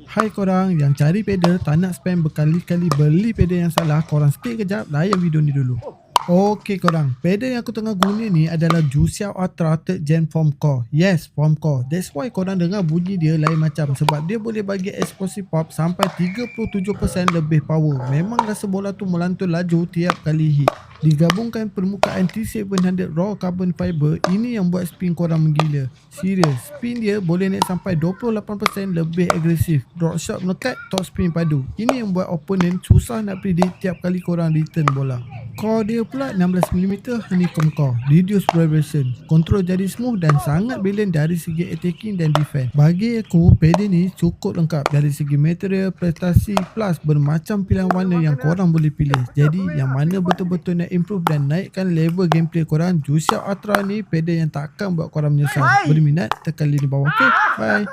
Hai korang yang cari pedal tak nak spend berkali-kali beli pedal yang salah, korang skip kejap, layan video ni dulu. Okey korang, pedal yang aku tengah guna ni adalah Juxiao Ultra 3rd Gen Foam Core. Yes, Foam Core. That's why korang dengar bunyi dia lain macam, sebab dia boleh bagi explosive pop sampai 37% lebih power. Memang rasa bola tu melantur laju tiap kali hit. Digabungkan permukaan T700 raw carbon fiber, ini yang buat spin korang menggila. Serius, spin dia boleh naik sampai 28% lebih agresif. Drop shot melekat, top spin padu. Ini yang buat opponent susah nak predict tiap kali korang return bola. Core dia pula 16mm honeycomb core, reduce vibration, kontrol jadi smooth dan sangat balance dari segi attacking dan defense. Bagi aku, pedal ni cukup lengkap dari segi material, prestasi plus bermacam pilihan warna yang korang boleh pilih. Jadi yang mana betul-betul nak improve dan naikkan level gameplay korang, Juxiao Ultra ni pedal yang takkan buat korang menyesal. Berminat tekan link di bawah. Okay, bye.